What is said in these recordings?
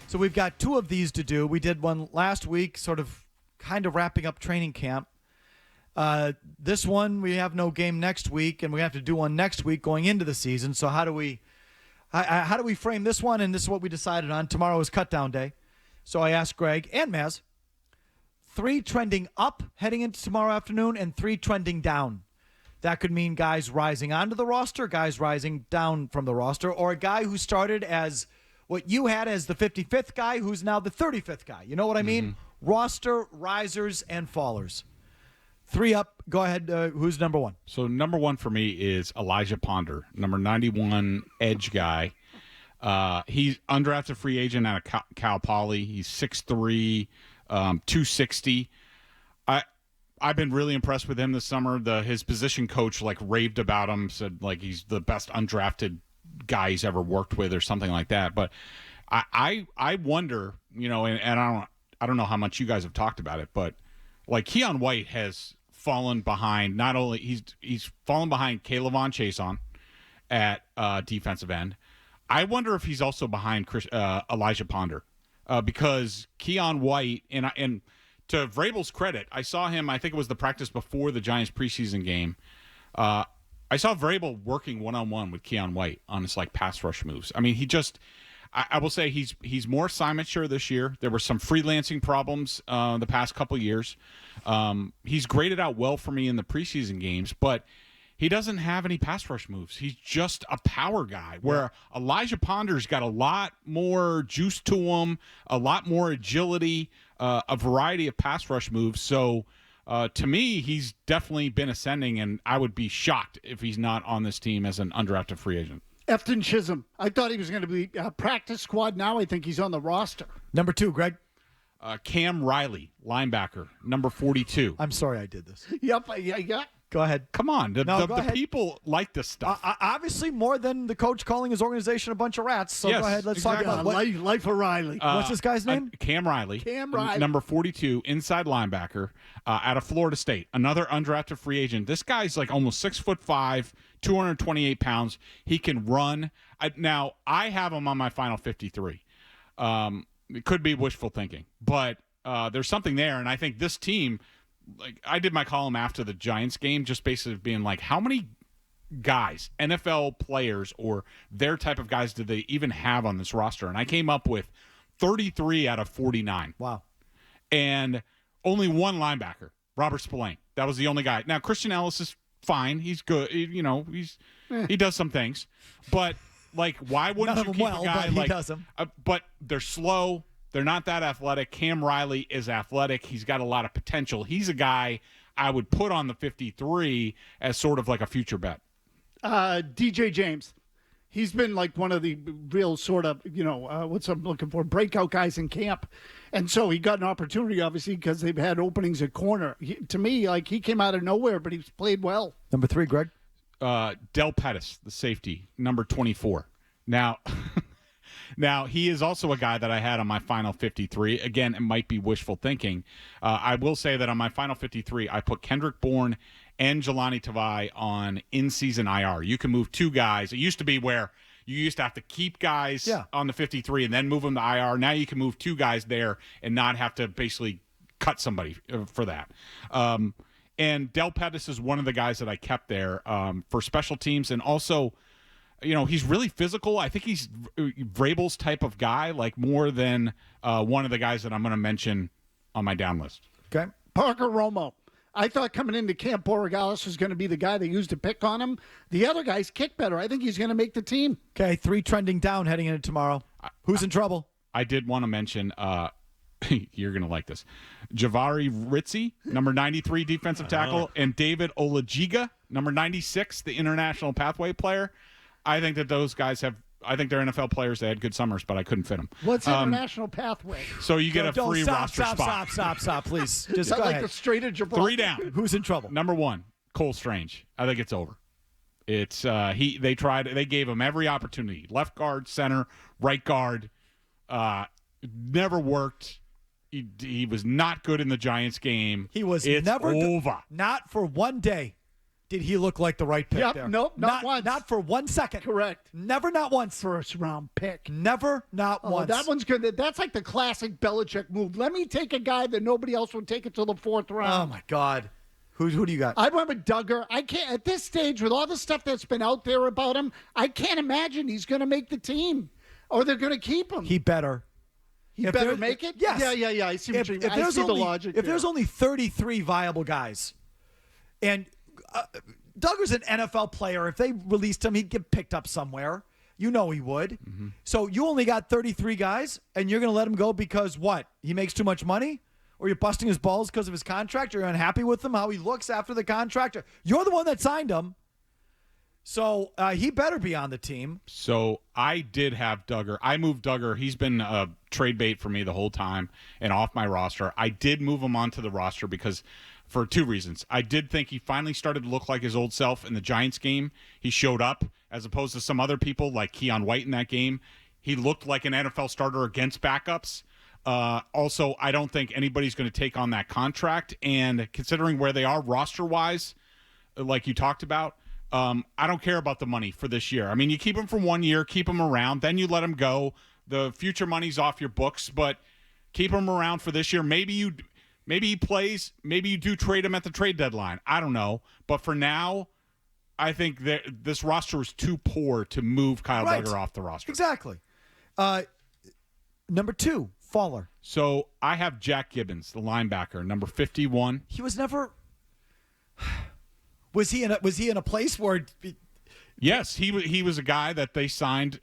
So we've got 2 of these to do. We did one last week, kind of wrapping up training camp. This one, we have no game next week, and we have to do one next week going into the season. So how do we frame this one? And this is what we decided on. Tomorrow is cut down day. So I asked Greg and Mazz, 3 trending up heading into tomorrow afternoon and 3 trending down. That could mean guys rising onto the roster, guys rising down from the roster, or a guy who started as what you had as the 55th guy who's now the 35th guy. You know what I mean? Roster risers and fallers. 3 up. Go ahead. Who's number 1? So number 1 for me is Elijah Ponder, number 91 edge guy. He's undrafted free agent out of Cal Poly. He's 6'3", 260. I've been really impressed with him this summer. His position coach raved about him, said he's the best undrafted guy he's ever worked with or something like that. But I wonder, and I don't know how much you guys have talked about it, but Keon White has fallen behind. Not only he's fallen behind Kaylavon Chason at defensive end. I wonder if he's also behind Elijah Ponder because Keon White and to Vrabel's credit, I saw him. I think it was the practice before the Giants preseason game. I saw Vrabel working one-on-one with Keon White on his pass rush moves. I mean, I will say he's more assignment sure this year. There were some freelancing problems the past couple years. He's graded out well for me in the preseason games, but he doesn't have any pass rush moves. He's just a power guy, where Elijah Ponder's got a lot more juice to him, a lot more agility, a variety of pass rush moves. So to me, he's definitely been ascending, and I would be shocked if he's not on this team as an undrafted free agent. Efton Chisholm. I thought he was going to be practice squad. Now I think he's on the roster. Number 2, Greg. Cam Riley, linebacker, number 42. I'm sorry I did this. Yep. Yeah. Go ahead. Come on. Go the ahead. people like this stuff. Obviously more than the coach calling his organization a bunch of rats. So Yes, go ahead. Let's exactly. talk about Life of Riley. what's this guy's name? Cam Riley. Cam Riley. Number 42, inside linebacker out of Florida State. Another undrafted free agent. This guy's almost 6'5", 228 pounds. He can run. Now, I have him on my final 53. It could be wishful thinking, but there's something there, and I think this team – I did my column after the Giants game, just basically being how many guys, NFL players or their type of guys, do they even have on this roster? And I came up with 33 out of 49. Wow. And only 1 linebacker, Robert Spillane. That was the only guy. Now, Christian Ellis is fine. He's good. He does some things. But, why wouldn't you keep a guy but he does them. But they're slow. They're not that athletic. Cam Riley is athletic. He's got a lot of potential. He's a guy I would put on the 53 as sort of a future bet. DJ James. He's been one of the real sort of, what's I'm looking for, breakout guys in camp. And so he got an opportunity, obviously, because they've had openings at corner. To me, he came out of nowhere, but he's played well. Number 3, Greg. Del Pettis, the safety, number 24. Now, he is also a guy that I had on my final 53. Again, it might be wishful thinking. I will say that on my final 53, I put Kendrick Bourne and Jelani Tavai on in-season IR. You can move 2 guys. It used to be where you used to have to keep guys on the 53 and then move them to IR. Now you can move 2 guys there and not have to basically cut somebody for that. And Del Pettis is one of the guys that I kept there for special teams, and also – he's really physical. I think he's Vrabel's type of guy, more than one of the guys that I'm going to mention on my down list. Okay. Parker Romo. I thought coming into camp, Borregales was going to be the guy they used to pick on him. The other guys kick better. I think he's going to make the team. Okay, 3 trending down heading into tomorrow. Who's in trouble? I did want to mention, you're going to like this, Javari Ritzy, number 93 defensive tackle, and David Olajiga, number 96, the international pathway player. I think that those guys I think they're NFL players. They had good summers, but I couldn't fit them. What's international pathway? So you get a free roster spot. Stop, please. Just go ahead. The Strait of Gibraltar? 3 down. Who's in trouble? Number 1, Cole Strange. I think it's over. It's they gave him every opportunity. Left guard, center, right guard. Never worked. He was not good in the Giants game. He was over. Not for one day. did he look like the right pick Yep, there. nope, not once. Not for 1 second. Correct. Never, not once. First round pick. Never, not Oh, once. that one's good. That's like the classic Belichick move. Let me take a guy that nobody else would take until the 4th Oh, round. my God. Who do you got? I went with Duggar. I can't, at this stage, with all the stuff that's been out there about him, I can't imagine he's going to make the team or they're going to keep him. He better. He If better there- make it? Yes. Yeah. I see what you mean. I there's see only, the logic If there. there's only 33 viable guys, and Duggar's an NFL player, if they released him, he'd get picked up somewhere. You know he would. Mm-hmm. So you only got 33 guys, and you're going to let him go because what? He makes too much money? Or you're busting his balls because of his contract? You're unhappy with him, how he looks after the contract? You're the one that signed him. So he better be on the team. So I did have Duggar. I moved Duggar. He's been a trade bait for me the whole time and off my roster. I did move him onto the roster because for 2 reasons. I did think he finally started to look like his old self in the Giants game. He showed up as opposed to some other people like Keon White in that game. He looked like an NFL starter against backups. Also, I don't think anybody's going to take on that contract. And considering where they are roster-wise, like you talked about, I don't care about the money for this year. I mean, you keep him for 1 year, keep him around, then you let him go. The future money's off your books, but keep him around for this year. Maybe he plays. Maybe you do trade him at the trade deadline. I don't know. But for now, I think that this roster is too poor to move Kyle Duggar off the roster. Exactly. Number 2, Faller. So I have Jack Gibbons, the linebacker, number 51. He was never. Was he in a place where? Yes, he was a guy that they signed,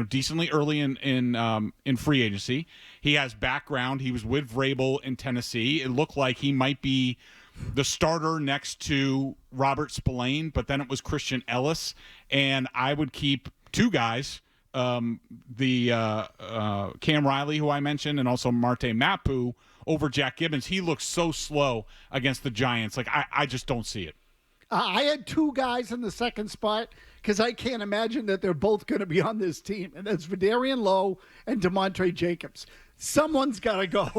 decently early in free agency. He has background. He was with Vrabel in Tennessee. It looked like he might be the starter next to Robert Spillane, but then it was Christian Ellis, and I would keep 2 guys. The Cam Riley, who I mentioned, and also Marte Mapu over Jack Gibbons. He looks so slow against the Giants. Like, I just don't see it. I had 2 guys in the second spot because I can't imagine that they're both going to be on this team, and that's Vidarian Lowe and DeMontre Jacobs. Someone's got to go.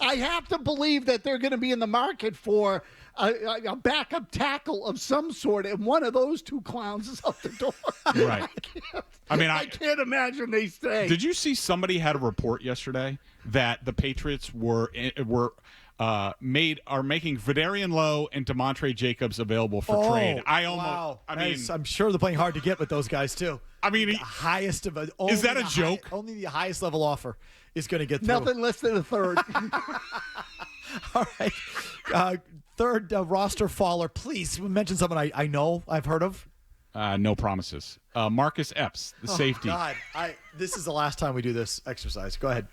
I have to believe that they're going to be in the market for a backup tackle of some sort, and one of those 2 clowns is out the door. Right. I can't imagine they stay. Did you see somebody had a report yesterday that the Patriots are making Vidarian Lowe and DeMontre Jacobs available for trade? Wow. I'm sure they're playing hard to get with those guys too. I mean, the highest of is that a joke? Only the highest level offer is going to get through. Nothing less than a third. All right. Third roster faller. Please mention someone I know, I've heard of. No promises. Marcus Epps, the safety. God, this is the last time we do this exercise. Go ahead.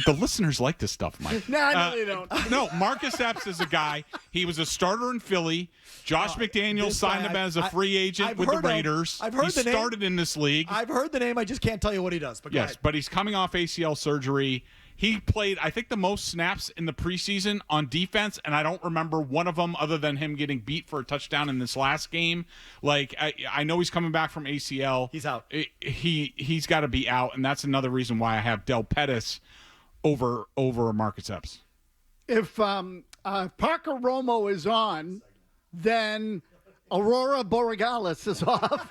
The listeners like this stuff, Mike. No, they don't. No, Marcus Epps is a guy. He was a starter in Philly. Josh McDaniels signed him as a free agent with the Raiders. I've heard the name. He started in this league. I've heard the name. I just can't tell you what he does. But go ahead. But he's coming off ACL surgery. He played, I think, the most snaps in the preseason on defense, and I don't remember one of them other than him getting beat for a touchdown in this last game. Like, I know he's coming back from ACL. He's out. He's got to be out, and that's another reason why I have Del Pettis over Marcus Epps. If Parker Romo is on, then Aurora Borealis is off.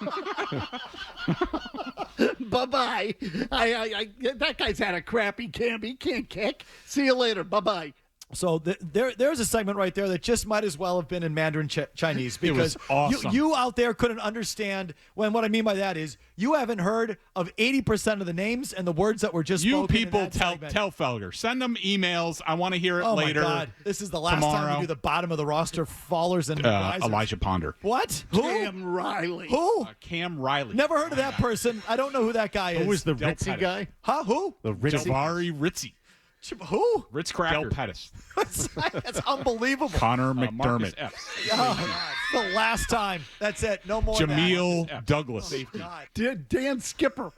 Bye-bye. That guy's had a crappy camp. He can't kick. See you later. Bye-bye. So there's a segment right there that just might as well have been in Mandarin Chinese because it was awesome. you out there couldn't understand what I mean by that is you haven't heard of 80% of the names and the words that were just spoken. You people in that segment. tell Felger. Send them emails. I want to hear it later. Oh my God! This is the last tomorrow. time we do the bottom of the roster fallers and risers. Elijah Ponder. What? Who? Cam Riley. Who? Cam Riley. Never heard of that person. I don't know who that guy is. Who was the Del Ritzy Pettis. guy? Huh? Who? The Ritzy. Javari Ritzy. Who? Ritz Cracker. Del Pettis. That's unbelievable. Connor Marcus McDermott. Epps. Oh, the last time. That's it. No more. Jameel Douglas. God. Dan Skipper.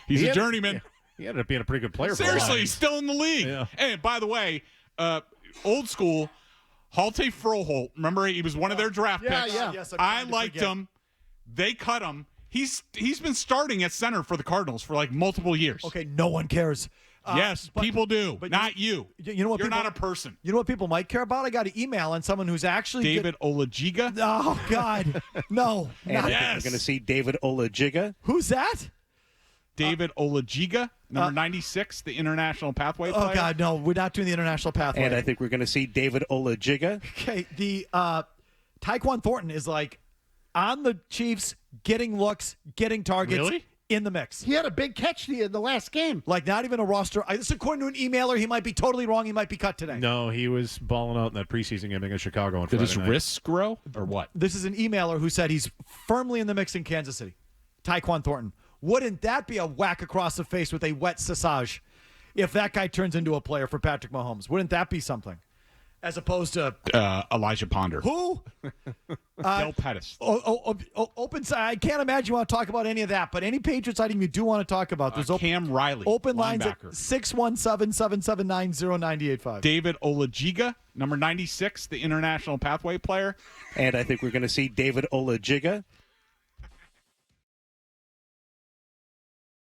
He's He a had- journeyman. He ended up being a pretty good player. For a Seriously, while. he's still in the league. Yeah. And by the way, old school, Halte Froholt. Remember, he was one of their draft Yeah, picks. yeah. Yes, I'm I trying to liked forget. him. They cut him. He's been starting at center for the Cardinals for like multiple years. Okay, no one cares. Yes, people do, but not you. You know what? You're people, not a person. You know what people might care about? I got an email on someone who's actually David Olajiga. Oh God, no. And I think Yes. we're going to see David Olajiga. Who's that? David Olajiga, number 96, the international pathway player. Oh God, no. We're not doing the international pathway. And I think we're going to see David Olajiga. Okay, the Tyquan Thornton is like on the Chiefs, getting looks, getting targets, Really? in the mix. He had a big catch in the last game. Like not even a roster. This is according to an emailer. He might be totally wrong. He might be cut today. No, he was balling out in that preseason game against Chicago on Did Friday his night. wrists grow or what? This is an emailer who said he's firmly in the mix in Kansas City. Tyquan Thornton. Wouldn't that be a whack across the face with a wet sausage if that guy turns into a player for Patrick Mahomes? Wouldn't that be something? As opposed to Elijah Ponder. who? Del Pettis. Open side. I can't imagine you want to talk about any of that, but any Patriots item you do want to talk about, there's Cam Riley. open lines at linebacker. 617-779-0985. David Olajiga, number 96, the international pathway player. And I think we're going to see David Olajiga.